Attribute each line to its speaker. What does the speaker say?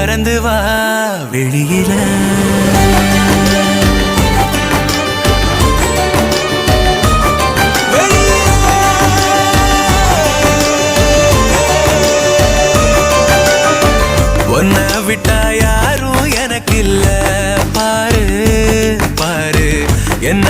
Speaker 1: பறந்து வா வெளியில. ஒன்ன விட்டா யாரும் எனக்கு இல்ல பாரு பாரு என்ன